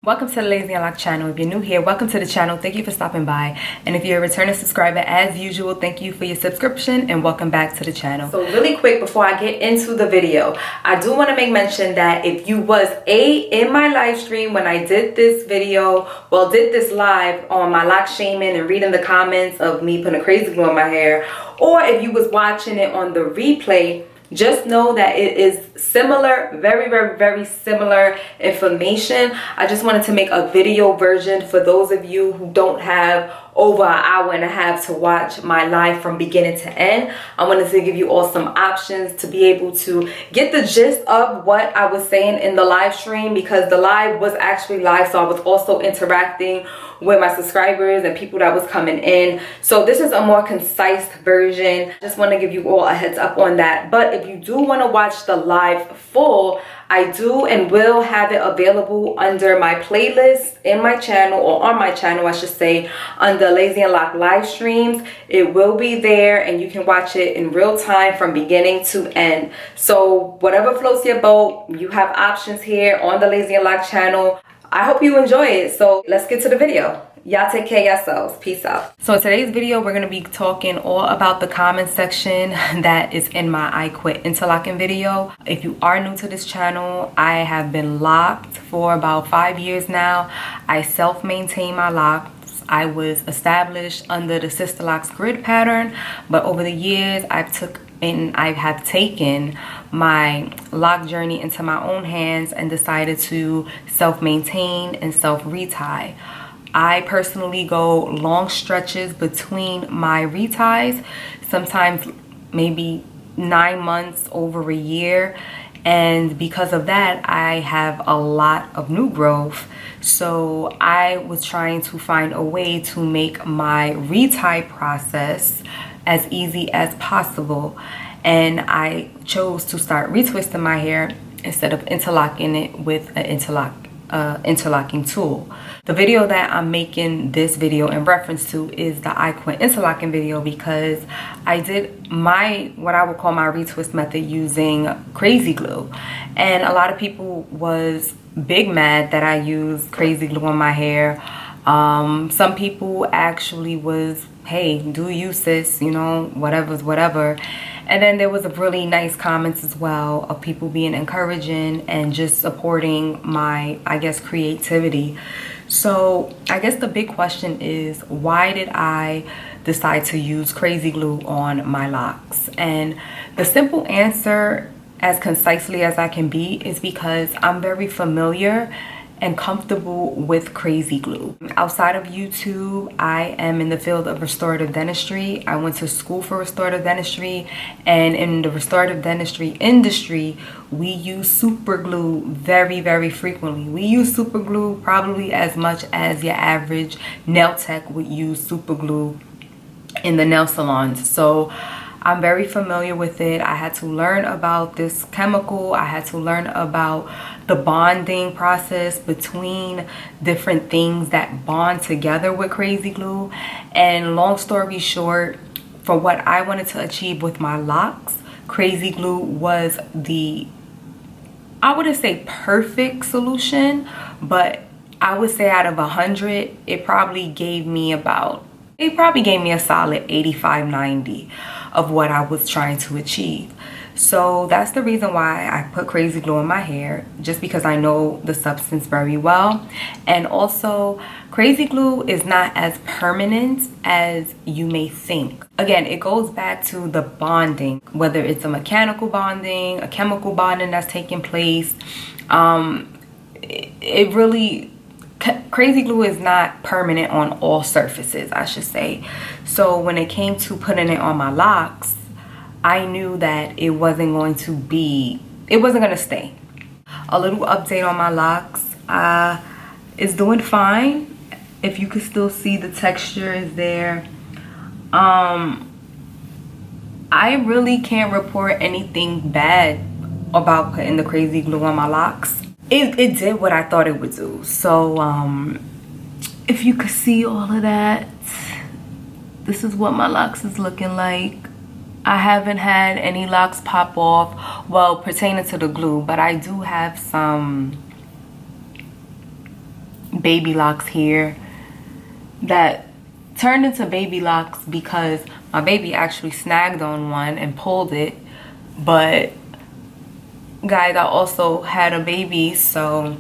Welcome to the Lazy Unlock channel. If you're new here, welcome to the channel. Thank you for stopping by. And if you're a returning subscriber, as usual, thank you for your subscription and welcome back to the channel. So really quick before I get into the video, I do want to make mention that if you was in my live stream when I did this video, did this live on my lock shaming and reading the comments of me putting crazy glue in my hair, or if you was watching it on the replay, just know that it is similar, very similar information. I just wanted to make a video version for those of you who don't have over an hour and a half to watch my live from beginning to end. I wanted to give you all some options to be able to get the gist of what I was saying in the live stream, because the live was actually live, so I was also interacting with my subscribers and people that was coming in. So this is a more concise version. Just want to give you all a heads up on that. But if you do want to watch the live full, I do and will have it available under my playlist in my channel, or on my channel I should say, under Lazy Unlock live streams. It will be there and you can watch it in real time from beginning to end. So whatever floats your boat, you have options here on the Lazy Unlock channel. I hope you enjoy it. So let's get to the video. Y'all take care of yourselves. Peace out. So in today's video, we're going to be talking all about the comment section that is in my I Quit Interlocking video. If you are new to this channel, I have been locked for about 5 years now. I self-maintain my locks. I was established under the SISTERLOCKS grid pattern, but over the years I have taken my lock journey into my own hands and decided to self-maintain and self-retie. I personally go long stretches between my reties, sometimes maybe 9 months, over a year, and because of that I have a lot of new growth. So I was trying to find a way to make my retie process as easy as possible, and I chose to start retwisting my hair instead of interlocking it with an interlocking tool. The video that I'm making this video in reference to is the I Quit Interlocking video, because I did what I would call my retwist method using KRAZY glue, and a lot of people was big mad that I used KRAZY glue on my hair. Some people actually was, hey, do you sis, you know, whatever's whatever. And then there was a really nice comments as well of people being encouraging and just supporting my, I guess, creativity. So I guess the big question is, why did I decide to use KRAZY glue on my locks? And the simple answer, as concisely as I can be, is because I'm very familiar and comfortable with KRAZY glue. Outside of YouTube, I am in the field of restorative dentistry. I went to school for restorative dentistry, and in the restorative dentistry industry, we use super glue very frequently. We use super glue probably as much as your average nail tech would use super glue in the nail salons. So I'm very familiar with it. I had to learn about this chemical. I had to learn about the bonding process between different things that bond together with KRAZY glue. And long story short, for what I wanted to achieve with my locks, KRAZY glue was the, I wouldn't say perfect solution, but I would say out of 100, it probably gave me a solid 85, 90 of what I was trying to achieve. So that's the reason why I put KRAZY glue in my hair, just because I know the substance very well. And also, KRAZY glue is not as permanent as you may think. Again, it goes back to the bonding, whether it's a mechanical bonding, a chemical bonding that's taking place. It really, KRAZY glue is not permanent on all surfaces, I should say. So when it came to putting it on my locks, I knew that it wasn't going to stay. A little update on my locks. It's doing fine. If you could still see, the texture is there. I really can't report anything bad about putting the KRAZY glue on my locks. It did what I thought it would do. So if you could see all of that, this is what my locks is looking like. I haven't had any locks pop off, well, pertaining to the glue, but I do have some baby locks here that turned into baby locks because my baby actually snagged on one and pulled it. But guys, I also had a baby, so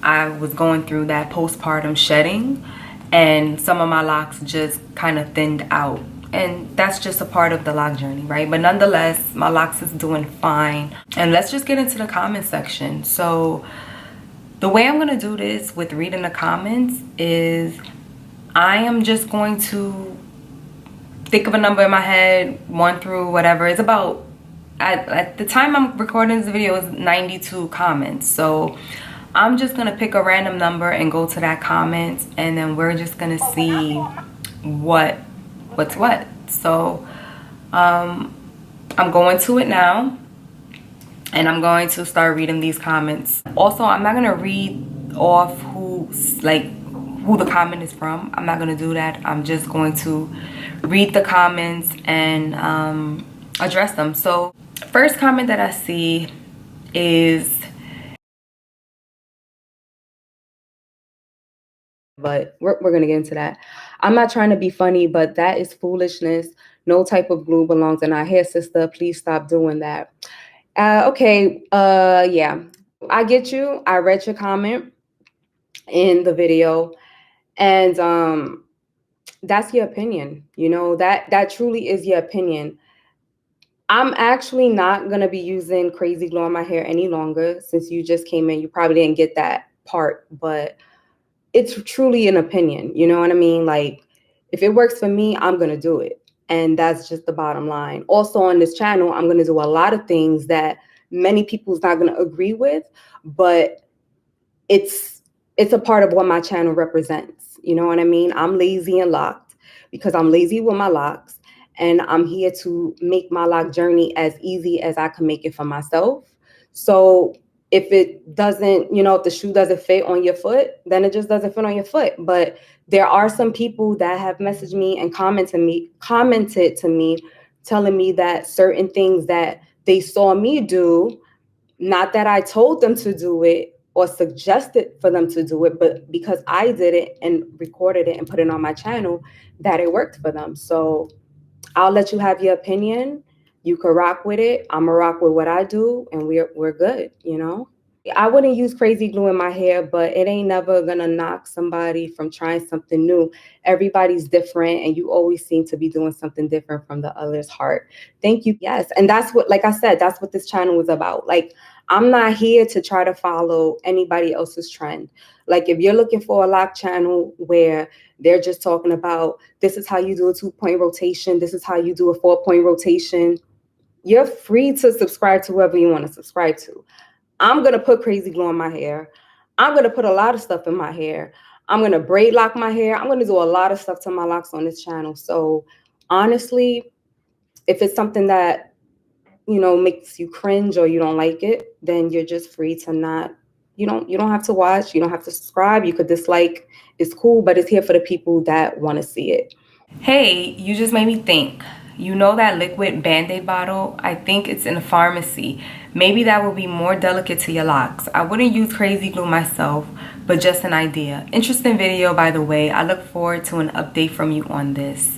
I was going through that postpartum shedding, and some of my locks just kind of thinned out, and that's just a part of the lock journey, right? But nonetheless, my locks is doing fine. And let's just get into the comment section. So the way I'm gonna do this with reading the comments is I am just going to think of a number in my head, 1 through whatever. It's about, at the time I'm recording this video, is 92 comments. So I'm just gonna pick a random number and go to that comment, and then we're just gonna see what's what. So I'm going to it now, and I'm going to start reading these comments. Also, I'm not gonna read off who the comment is from. I'm not gonna do that. I'm just going to read the comments and address them. So first comment that I see is, but we're gonna get into that. I'm not trying to be funny, but that is foolishness. No type of glue belongs in our hair, sister. Please stop doing that. Okay, yeah, I get you. I read your comment in the video, and that's your opinion. You know, that truly is your opinion. I'm actually not gonna be using crazy glue on my hair any longer. Since you just came in, you probably didn't get that part, but it's truly an opinion. You know what I mean? Like, if it works for me, I'm gonna do it. And that's just the bottom line. Also on this channel, I'm gonna do a lot of things that many people's not gonna agree with, but it's a part of what my channel represents. You know what I mean? I'm lazy and locked because I'm lazy with my locks, and I'm here to make my lock journey as easy as I can make it for myself. So if it doesn't, you know, if the shoe doesn't fit on your foot, then it just doesn't fit on your foot. But there are some people that have messaged me and commented to me, telling me that certain things that they saw me do, not that I told them to do it or suggested for them to do it, but because I did it and recorded it and put it on my channel, that it worked for them. So I'll let you have your opinion. You could rock with it. I'm gonna rock with what I do, and we're good, you know? I wouldn't use crazy glue in my hair, but it ain't never gonna knock somebody from trying something new. Everybody's different, and you always seem to be doing something different from the other's heart. Thank you. Yes, and that's what, like I said, that's what this channel is about. Like, I'm not here to try to follow anybody else's trend. Like, if you're looking for a lock channel where they're just talking about, this is how you do a 2-point rotation, this is how you do a 4-point rotation, you're free to subscribe to whoever you want to subscribe to. I'm going to put crazy glue on my hair. I'm going to put a lot of stuff in my hair. I'm going to braid lock my hair. I'm going to do a lot of stuff to my locks on this channel. So honestly, if it's something that, you know, makes you cringe or you don't like it, then you're just free to not, you don't have to watch. You don't have to subscribe. You could dislike. It's cool, but it's here for the people that want to see it. Hey, you just made me think. You know that liquid Band-Aid bottle? I think it's in a pharmacy. Maybe that would be more delicate to your locks. I wouldn't use crazy glue myself, but just an idea. Interesting video, by the way. I look forward to an update from you on this.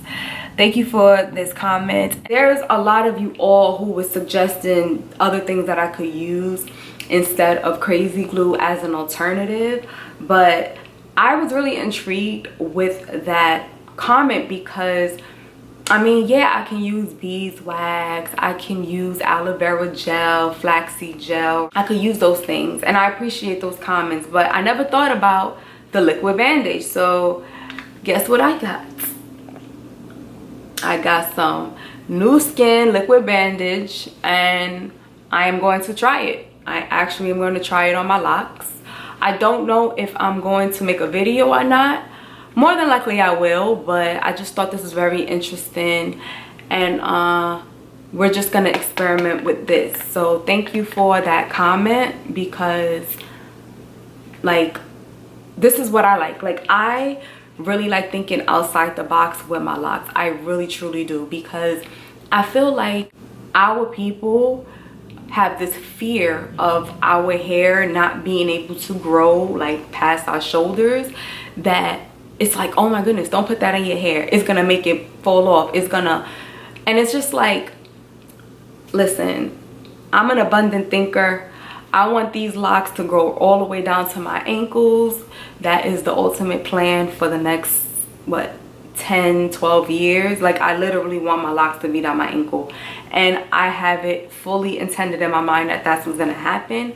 Thank you for this comment. There's a lot of you all who was suggesting other things that I could use instead of crazy glue as an alternative, but I was really intrigued with that comment because, I mean, yeah, I can use beeswax, I can use aloe vera gel, flaxseed gel. I could use those things, and I appreciate those comments, but I never thought about the liquid bandage. So guess what I got? I got some New Skin liquid bandage, and I am going to try it. I actually am going to try it on my locks. I don't know if I'm going to make a video or not. More than likely I will, but I just thought this was very interesting, and we're just gonna experiment with this. So thank you for that comment, because like, this is what I like. Like, I really like thinking outside the box with my locks. I really truly do, because I feel like our people have this fear of our hair not being able to grow like past our shoulders, that it's like, oh my goodness, don't put that in your hair, it's gonna make it fall off, it's gonna, and it's just like, listen, I'm an abundant thinker. I want these locks to grow all the way down to my ankles. That is the ultimate plan for the next, what, 10-12 years. Like, I literally want my locks to be down my ankle, and I have it fully intended in my mind that that's what's gonna happen.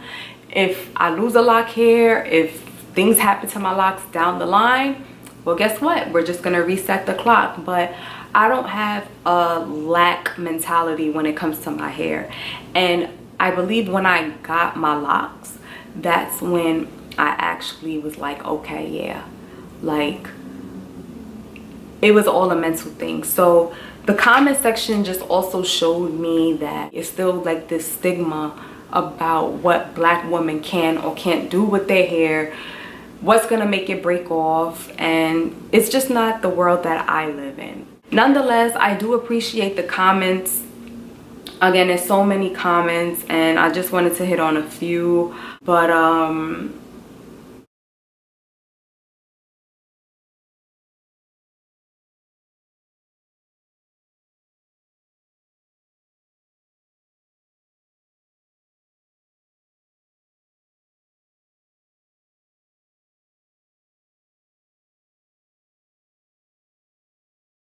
If I lose a lock here, if things happen to my locks down the line, well, guess what, we're just gonna reset the clock. But I don't have a lack mentality when it comes to my hair, and I believe when I got my locks, that's when I actually was like, okay, yeah, like, it was all a mental thing. So the comment section just also showed me that it's still like this stigma about what Black women can or can't do with their hair, what's gonna make it break off, and it's just not the world that I live in. Nonetheless, I do appreciate the comments. Again, there's so many comments, and I just wanted to hit on a few. But